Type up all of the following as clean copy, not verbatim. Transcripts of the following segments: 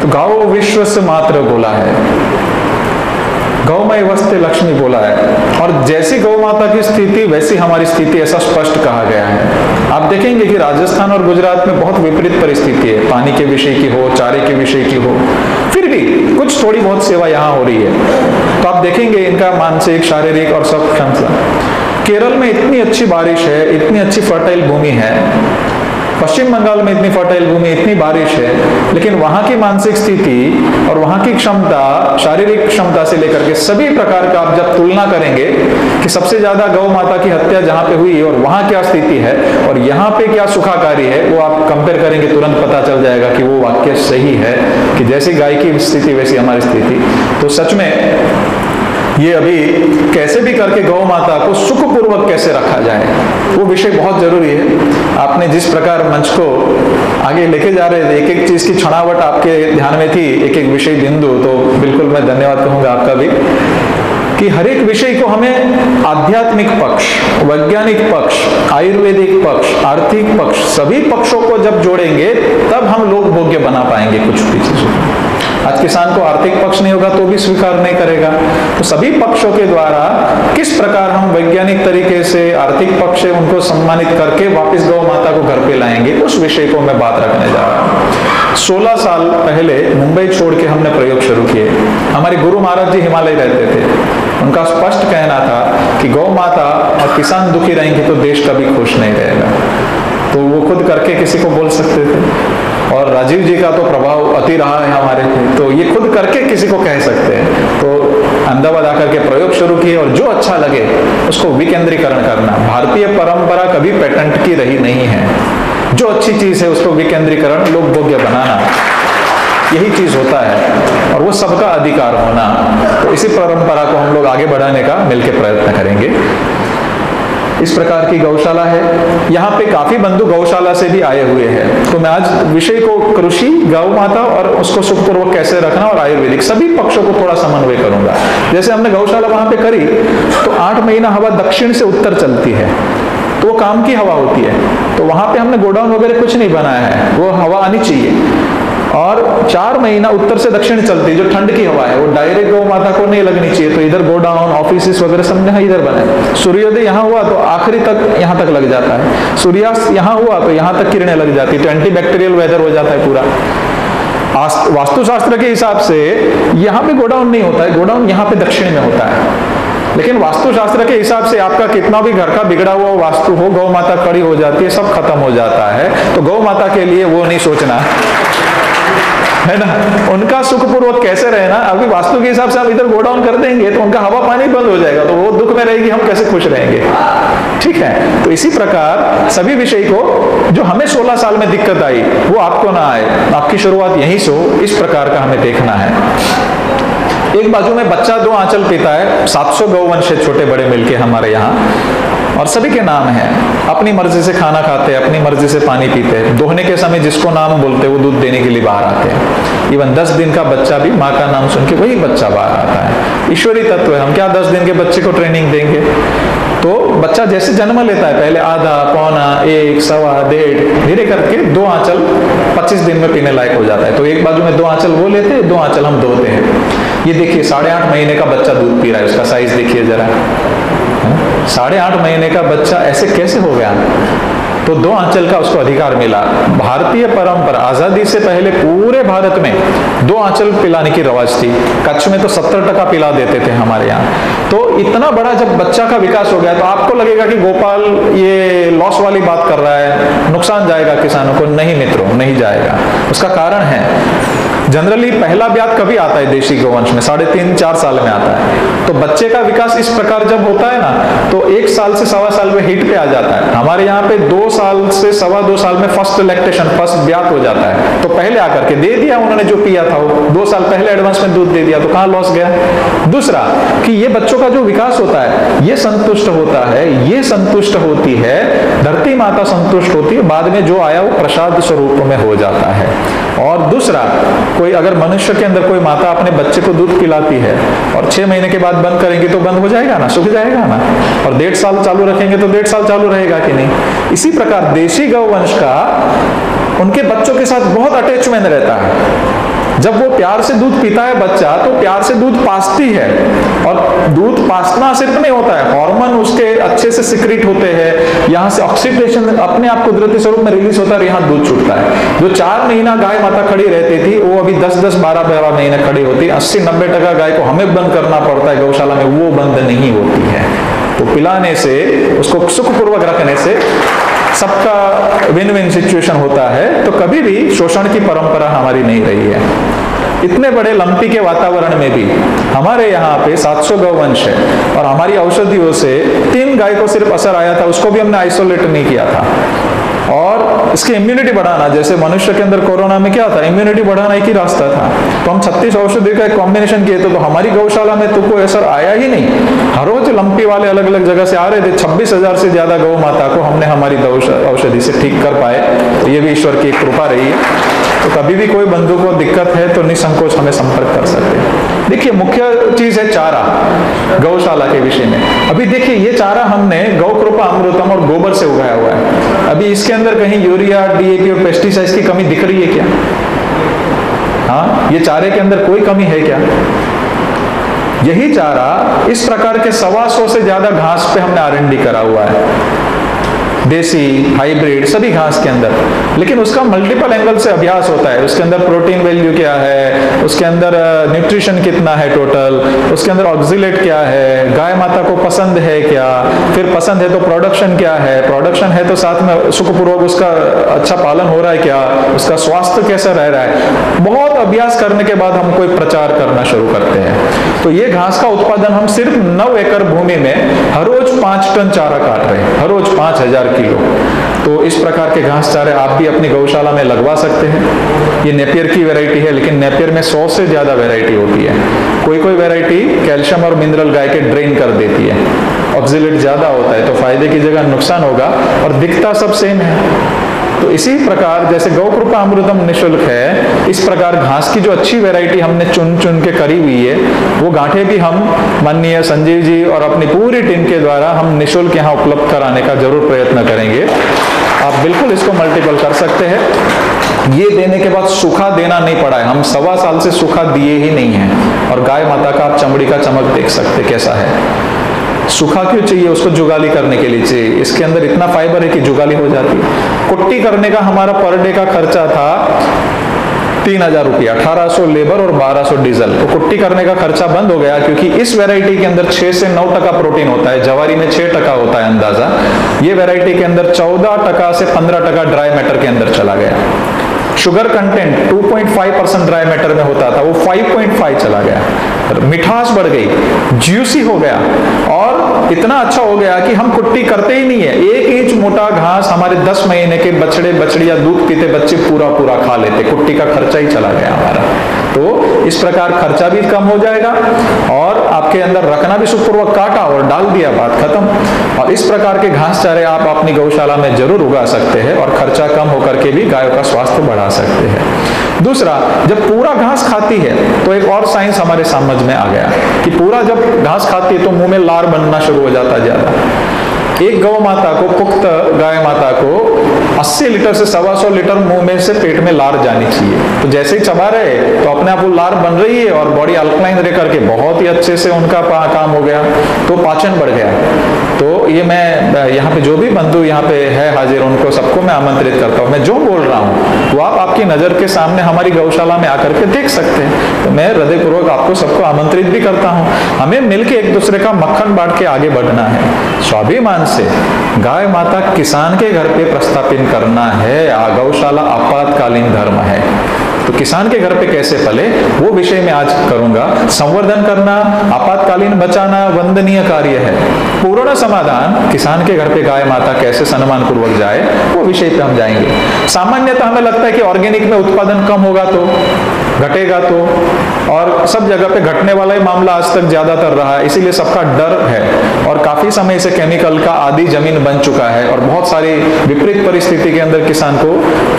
तो गौ विश्वस्य मातृ बोला है, गौमय वस्ते लक्ष्मी बोला है, और जैसी गौ माता की स्थिति वैसी हमारी स्थिति, ऐसा स्पष्ट कहा गया है। आप देखेंगे कि राजस्थान और गुजरात में बहुत विपरीत परिस्थिति है, पानी के विषय की हो, चारे के विषय की हो, फिर भी कुछ थोड़ी बहुत सेवा यहाँ हो रही है। तो आप देखेंगे इनका मानसिक, शारीरिक और सब क्षमता। केरल में इतनी अच्छी बारिश है, इतनी अच्छी फर्टाइल भूमि है, पश्चिम बंगाल में इतनी फर्टाइल भूमि, इतनी बारिश है, लेकिन वहां की मानसिक स्थिति और वहां की क्षमता, शारीरिक क्षमता से लेकर के सभी प्रकार का आप जब तुलना करेंगे कि सबसे ज्यादा गौ माता की हत्या जहां पे हुई और वहां क्या स्थिति है और यहाँ पे क्या सुखाकारी है, वो आप कंपेयर करेंगे, तुरंत पता चल जाएगा कि वो वाक्य सही है कि जैसी गाय की स्थिति वैसी हमारी स्थिति। तो सच में ये अभी कैसे भी करके गौ माता को सुखपूर्वक कैसे रखा जाए, वो विषय बहुत जरूरी है। आपने जिस प्रकार मंच को आगे लेके जा रहे थे, एक एक चीज की छणावट आपके ध्यान में थी, एक एक विषय बिंदु, तो बिल्कुल मैं धन्यवाद कहूंगा आपका भी कि हर एक विषय को हमें आध्यात्मिक पक्ष, वैज्ञानिक पक्ष, आयुर्वेदिक पक्ष, आर्थिक पक्ष, सभी पक्षों को जब जोड़ेंगे तब हम लोग भोग्य बना पाएंगे कुछ भी चीजों। आज किसान को आर्थिक पक्ष नहीं होगा तो भी स्वीकार नहीं करेगा। तो सभी पक्षों के द्वारा किस प्रकार हम वैज्ञानिक तरीके से आर्थिक पक्ष से उनको सम्मानित करके वापस गौ माता को घर पे लाएंगे, उस विषय को मैं बात रखने जा रहा हूँ। 16 साल पहले मुंबई छोड़ के हमने प्रयोग शुरू किए। हमारे गुरु महाराज जी हिमालय रहते थे, उनका स्पष्ट कहना था कि गौ माता और किसान दुखी रहेंगे तो देश कभी खुश नहीं रहेगा। तो वो खुद करके किसी को बोल सकते थे, और राजीव जी का तो प्रभाव अति रहा है हमारे पे, तो ये खुद करके किसी को कह सकते हैं। तो अहमदाबाद आकर के प्रयोग शुरू किए और जो अच्छा लगे उसको विकेंद्रीकरण करना। भारतीय परंपरा कभी पेटेंट की रही नहीं है, जो अच्छी चीज है उसको विकेंद्रीकरण, लोक भोग्य बनाना, यही चीज होता है और वो सबका अधिकार होना। तो इसी परंपरा को हम लोग आगे बढ़ाने का मिलकर प्रयत्न करेंगे। इस प्रकार की गौशाला है, यहाँ पे काफी बंधु गौशाला से भी आए हुए हैं। तो मैं आज विषय को कृषि, गौ माता और उसको सुखपूर्वक कैसे रखना और आयुर्वेदिक सभी पक्षों को थोड़ा समन्वय करूंगा। जैसे हमने गौशाला वहां पे करी तो 8 महीना हवा दक्षिण से उत्तर चलती है, तो वो काम की हवा होती है। तो वहां पे हमने गोडाउन वगैरह कुछ नहीं बनाया है, वो हवा आनी चाहिए। और 4 महीना उत्तर से दक्षिण चलती है, जो ठंड की हवा है वो डायरेक्ट गौ माता को नहीं लगनी चाहिए। तो इधर गोडाउन, ऑफिस वगैरह सब इधर बने। सूर्योदय यहाँ हुआ तो आखिरी तक यहाँ तक लग जाता है, सूर्यास्त यहाँ हुआ तो यहाँ तक किरणें लग जाती है, तो एंटी बैक्टीरियल वेदर हो जाता है पूरा। वास्तुशास्त्र के हिसाब से यहाँ पे गोडाउन नहीं होता है, गोडाउन यहाँ पे दक्षिण में होता है। लेकिन वास्तुशास्त्र के हिसाब से आपका कितना भी घर का बिगड़ा हुआ वास्तु हो, गौ माता खड़ी हो जाती है, सब खत्म हो जाता है। तो गौ माता के लिए वो नहीं सोचना है ना, उनका सुखपूर्वक कैसे रहना। अभी वास्तु के हिसाब से हम इधर गोडाउन कर देंगे तो उनका हवा पानी बंद हो जाएगा, तो वो दुख में रहेगी, हम कैसे खुश रहेंगे। ठीक है, तो इसी प्रकार सभी विषय को जो हमें 16 साल में दिक्कत आई वो आपको ना आए, आपकी शुरुआत यहीं से हो, इस प्रकार का हमें देखना है। एक बाजू में बच्चा 2 आंचल पीता है, 700 गौवंश है छोटे बड़े मिलके हमारे यहाँ, और सभी के नाम हैं। अपनी मर्जी से खाना खाते हैं, अपनी मर्जी से पानी पीते हैं। दोहने के समय जिसको नाम बोलते हैं वो दूध देने के लिए बाहर आते हैं। इवन 10 दिन का बच्चा भी माँ का नाम सुन के वही बच्चा बाहर आता है। ईश्वरी तत्व है, हम क्या 10 दिन के बच्चे को ट्रेनिंग देंगे। तो बच्चा जैसे जन्म लेता है, पहले आधा, पौना, 1, सवा, 1.5, धीरे करके 2 आंचल 25 दिन में पीने लायक हो जाता है। तो एक बाजू में 2 आंचल वो लेते हैं, 2 आंचल हम दोते हैं। ये देखिए 8.5 महीने का बच्चा दूध पी रहा है, उसका साइज देखिए जरा। 8.5 महीने का बच्चा ऐसे कैसे हो गया? तो 2 आंचल का उसको अधिकार मिला। भारतीय परंपरा आजादी से पहले पूरे भारत में 2 आंचल पिलाने की रवाज थी। कच्छ में तो 70% पिला देते थे हमारे यहाँ। तो इतना बड़ा जब बच्चा का विकास हो गया तो आपको लगेगा कि गोपाल ये लॉस वाली बात कर रहा है, नुकसान जाएगा किसानों को। नहीं मित्रों, नहीं जाएगा। उसका कारण है, जनरली पहला ब्याज कभी आता है देशी गौवंश में, 3.5-4 साल में आता है। तो बच्चे का विकास इस प्रकार जब होता है ना, तो 1 साल से 1.25 साल में हिट पे आ जाता है। हमारे यहाँ पे 2 साल से 2.25 साल में फर्स्ट लैक्टेशन, फर्स्ट ब्याज हो जाता है। तो पहले आकर के दे दिया उन्होंने, जो पिया था वो 2 साल पहले एडवांस में दूध दे दिया, तो कहाँ लॉस गया। दूसरा कि ये बच्चों का जो विकास होता है ये संतुष्ट होता है, ये संतुष्ट होती है, धरती माता संतुष्ट होती है, बाद में जो आया वो प्रसाद स्वरूप में हो जाता है। और दूसरा, कोई अगर मनुष्य के अंदर कोई माता अपने बच्चे को दूध पिलाती है और 6 महीने के बाद बंद करेंगे तो बंद हो जाएगा ना, सूख जाएगा ना। और 1.5 साल चालू रखेंगे तो 1.5 साल चालू रहेगा कि नहीं। इसी प्रकार देशी गौवंश का उनके बच्चों के साथ बहुत अटैचमेंट रहता है। जब वो प्यार से दूध पीता है बच्चा, तो प्यार से दूध पासती है, और दूध पासना सिर्फ नहीं होता है, हार्मोन उसके अच्छे से सिक्रीट होते हैं, यहाँ से ऑक्सीडेशन अपने आप कुदरती स्वरूप में रिलीज होता है और यहाँ दूध छूटता है। जो 4 महीना गाय माता खड़ी रहती थी, वो अभी 10-10, 12-12 महीने खड़ी होती है। 80-90% गाय को हमें बंद करना पड़ता है गौशाला में, वो बंद नहीं होती है। तो पिलाने से, उसको सुखपूर्वक रखने से सबका विन विन सिचुएशन होता है। तो कभी भी शोषण की परंपरा हमारी नहीं रही है। इतने बड़े लंपी के वातावरण में भी हमारे यहाँ पे 700 गौवंश है, और हमारी औषधियों से 3 गाय को सिर्फ असर आया था, उसको भी हमने आइसोलेट नहीं किया था। और इसकी इम्यूनिटी बढ़ाना, जैसे मनुष्य के अंदर कोरोना में क्या था, इम्यूनिटी बढ़ाना एक ही रास्ता था। तो हम 36 औषधि का एक कॉम्बिनेशन किए थे, तो हमारी गौशाला में तो कोई असर आया ही नहीं। हर रोज लंपी वाले अलग अलग जगह से आ रहे थे। 26,000 से ज्यादा गौ माता को हमने हमारी औषधि से ठीक कर पाए। तो ये भी ईश्वर की एक कृपा रही है। तो कभी भी कोई बंधु को दिक्कत है तो निसंकोच हमें संपर्क कर सकते हैं। देखिए, मुख्य चीज है चारा गौशाला के विषय में। अभी देखिए, ये चारा हमने गौ कृपा अमृतम और गोबर से उगाया हुआ है। अभी इसके अंदर कहीं यूरिया, डीएपी और पेस्टिसाइड्स की कमी दिख रही है क्या? हाँ, ये चारे के अंदर कोई कमी है क्या? यही चारा, इस प्रकार के 125 से ज्यादा घास पे हमने R&D करा हुआ है, देसी, हाइब्रिड, सभी घास के अंदर। लेकिन उसका मल्टीपल एंगल से अभ्यास होता है। उसके अंदर प्रोटीन वैल्यू क्या है, उसके अंदर न्यूट्रिशन कितना है टोटल, उसके अंदर ऑक्सिलेट क्या है, गाय माता को पसंद है क्या, फिर पसंद है तो प्रोडक्शन क्या है, प्रोडक्शन है तो साथ में सुखपूर्वक उसका अच्छा पालन हो रहा है क्या, उसका स्वास्थ्य कैसा रह रहा है। बहुत अभ्यास करने के बाद हम कोई प्रचार करना शुरू करते हैं। तो ये घास का उत्पादन हम सिर्फ 9 एकड़ भूमि में हर रोज 5 टन चारा काट रहे हैं, हर रोज 5,000 किलो। तो इस प्रकार के घास चारे आप भी अपनी गौशाला में लगवा सकते हैं। ये नेपियर की वैरायटी है, लेकिन नेपियर में 100 से ज्यादा वैरायटी होती है। कोई कोई वैरायटी कैल्शियम और मिनरल गाय के ड्रेन कर देती है, ऑक्सिलेट ज्यादा होता है, तो फायदे की जगह नुकसान होगा, और दिखता सब सेम है। तो इसी प्रकार जैसे गौ कृपा अमृतम निःशुल्क है, इस प्रकार घास की जो अच्छी वैरायटी हमने चुन चुन के करी हुई है, वो गांठे भी हम माननीय संजीव जी और अपनी पूरी टीम के द्वारा हम निःशुल्क यहाँ उपलब्ध कराने का जरूर प्रयत्न करेंगे। आप बिल्कुल इसको मल्टीपल कर सकते हैं। ये देने के बाद सूखा देना नहीं पड़ा है, हम 1.25 साल से सूखा दिए ही नहीं है। और गाय माता का आप चमड़ी का चमक देख सकते कैसा है। सूखा क्यों चाहिए? उसको जुगाली करने के लिए चाहिए। इसके अंदर इतना फाइबर है कि जुगाली हो जाती है। कुट्टी करने का हमारा पर डे का खर्चा था 3,000 रुपया, 1800 लेबर और 1200 डीजल। तो कुट्टी करने का खर्चा बंद हो गया, क्योंकि इस वैरायटी के अंदर 6 से 9% प्रोटीन होता है, जवारी में 6% होता है अंदाजा। ये वैरायटी के अंदर 14% से 15% ड्राई मैटर के अंदर चला गया। शुगर कंटेंट 2.5% ड्राई मैटर में होता था, वो 5.5 चला गया। मिठास बढ़ गई, ज्यूसी हो गया, और इतना अच्छा हो गया कि हम कुट्टी करते ही नहीं है। 1 इंच मोटा घास हमारे 10 महीने के बछड़े बछड़िया दूध पीते बच्चे पूरा पूरा खा लेते। कुट्टी का खर्चा ही चला गया हमारा। तो इस प्रकार खर्चा भी कम हो जाएगा, और आपके अंदर रखना भी सुखपूर्वक, काटा और डाल दिया, बात खत्म। और इस प्रकार के घास चारे आप अपनी गौशाला में जरूर उगा सकते हैं, और खर्चा कम होकर के भी गायों का स्वास्थ्य बढ़ा सकते हैं। दूसरा, जब पूरा घास खाती है तो एक और साइंस हमारे समझ में आ गया कि पूरा जब घास खाती है तो मुंह में लार बनना शुरू हो जाता है ज्यादा। एक गौ माता को, पुख्त गाय माता को 80 लीटर से 125 लीटर मुंह में से पेट में लार जानी चाहिए। तो जैसे ही चबा रहे तो अपने आप वो लार बन रही है, और बॉडी अल्कलाइन रह करके बहुत ही अच्छे से उनका काम हो गया, तो पाचन बढ़ गया। तो ये मैं यहाँ पे जो भी बंधु यहाँ पे है हाजिर, उनको सबको मैं आमंत्रित करता हूँ। मैं जो बोल रहा हूँ वो आप आपकी नजर के सामने हमारी गौशाला में आकर के देख सकते हैं। तो मैं हृदयपूर्वक आपको सबको आमंत्रित भी करता हूँ। हमें मिलकर एक दूसरे का मक्खन बांट के आगे बढ़ना है। स्वाभिमान से गाय माता किसान के घर पे प्रस्थापित करना है। गौशाला आपातकालीन धर्म है, तो किसान के घर पे कैसे पले, वो विषय में आज करूंगा। संवर्धन करना, आपातकालीन बचाना वंदनीय कार्य है। पूर्ण समाधान, किसान के घर पे गाय माता कैसे सम्मान पूर्वक जाए, वो विषय पे हम जाएंगे। सामान्यतः हमें लगता है कि ऑर्गेनिक में उत्पादन कम होगा तो घटेगा, तो और सब जगह पे घटने वाला ही मामला आज तक ज्यादातर रहा है, इसीलिए सबका डर है। और काफी समय से केमिकल का आदि जमीन बन चुका है, और बहुत सारी विपरीत परिस्थिति के अंदर किसान को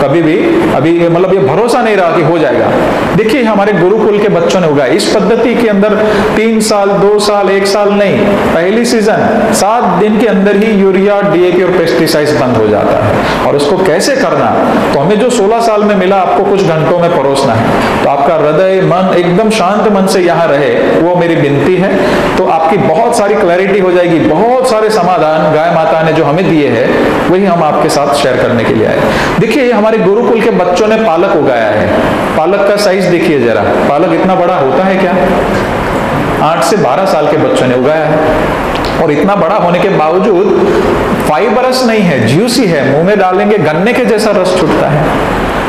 कभी भी अभी मतलब ये भरोसा नहीं रहा कि हो जाएगा। देखिए, हमारे गुरुकुल के बच्चों ने उगाया इस पद्धति के अंदर 3 साल, 2 साल, 1 साल नहीं, पहली सीजन 7 दिन के अंदर ही यूरिया, डीएपी और पेस्टिसाइड्स बंद हो जाता है। और उसको कैसे करना, तो हमें जो 16 साल में मिला आपको कुछ घंटों में परोसना है। तो आपका हृदय मन एकदम शांत मन से यहाँ रहे, वो मेरी विनती है। तो आपकी बहुत सारी क्लैरिटी हो जाएगी, बहुत सारे समाधान गाय माता ने जो हमें दिए हैं वही हम आपके साथ शेयर करने के लिए आए। देखिए हमारे गुरुकुल के बच्चों ने पालक उगाया है। पालक का साइज देखिए जरा, पालक इतना बड़ा होता है क्या? 8 से 12 साल के बच्चों ने उगाया है और इतना बड़ा होने के बावजूद फाइबरस नहीं है, ज्यूसी है, मुंह में डालेंगे गन्ने के जैसा रस छूटता है।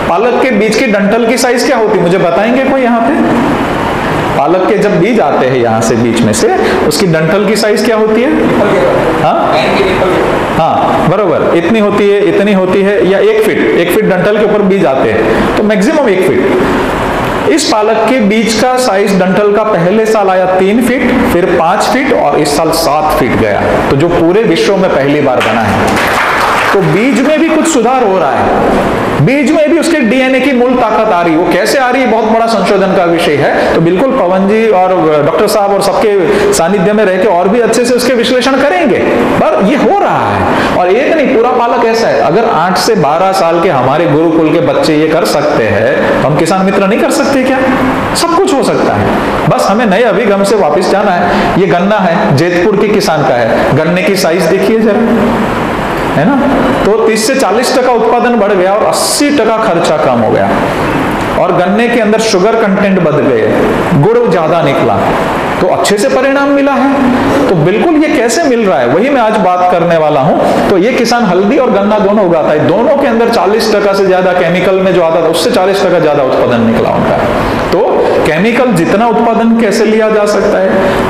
पालक के बीज की डंठल की साइज क्या होती है, मुझे बताएंगे कोई यहाँ पे? पालक के जब बीज आते हैं यहाँ से बीच में से, उसकी डंठल की साइज क्या होती है? हाँ बरोबर, इतनी होती है, इतनी होती है, या 1 फीट डंठल के ऊपर बीज आते हैं, तो मैक्सिमम 1 फीट। इस पालक के बीज का साइज डंठल का पहले साल आया 3 फीट, फिर 5 फीट और इस साल 7 फीट गया, तो जो पूरे विश्व में पहली बार बना है। तो बीज में भी कुछ सुधार हो रहा है, बीज में भी उसके डीएनए की मूल ताकत आ रही है। वो कैसे आ रही है, बहुत बड़ा संशोधन का विषय है। तो बिल्कुल पवन जी और डॉक्टर साहब और सबके सानिध्य में रह के और भी अच्छे से उसके विश्लेषण करेंगे, पर ये हो रहा है। और एक नहीं, पूरा पालक ऐसा है। अगर 8 से 12 साल के हमारे गुरुकुल के बच्चे ये कर सकते हैं, तो हम किसान मित्र नहीं कर सकते क्या? सब कुछ हो सकता है, बस हमें नए अभिगम से वापिस जाना है। ये गन्ना है, जेतपुर के किसान का है, गन्ने की साइज देखिए जरा, है ना? तो 30 से 40% उत्पादन बढ़ गया और 80% खर्चा कम हो गया, और गन्ने के अंदर शुगर कंटेंट बढ़ गए, गुड़ ज्यादा निकला, तो अच्छे से परिणाम मिला है। तो बिल्कुल ये कैसे मिल रहा है, वही मैं आज बात करने वाला हूं। तो ये किसान हल्दी और गन्ना दोनों उगाता है, दोनों के अंदर 40% से ज्यादा केमिकल में जो आता था उससे 40% ज्यादा उत्पादन निकला उनका। तो केमिकल जितना उत्पादन कैसे लिया जा सकता है,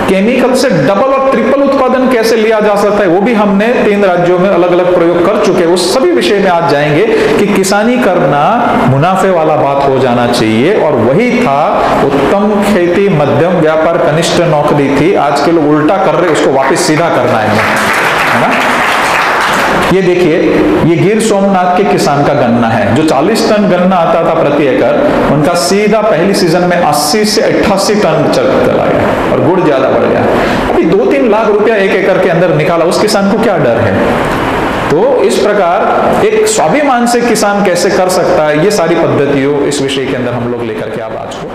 केमिकल से डबल और ट्रिपल उत्पादन कैसे लिया जा सकता है, वो भी हमने 3 राज्यों में अलग अलग प्रयोग कर चुके हैं। उस सभी विषय में आज जाएंगे कि किसानी करना मुनाफे वाला बात हो जाना चाहिए, और वही था उत्तम खेती मध्यम व्यापार कनिष्ठ नौकरी थी। आज के लोग उल्टा कर रहे, उसको वापस सीधा करना है ना? ये देखिए, ये गिर सोमनाथ के किसान का गन्ना है, जो 40 टन गन्ना आता था प्रति एकड़, उनका सीधा पहली सीजन में 80 से 88 टन चला गया, और गुड़ ज्यादा बढ़ गया। अभी 2-3 लाख रुपया 1 एकड़ के अंदर निकाला, उस किसान को क्या डर है? तो इस प्रकार एक स्वाभिमान से किसान कैसे कर सकता है, ये सारी पद्धतियों इस विषय के अंदर हम लोग लेकर के आप आज को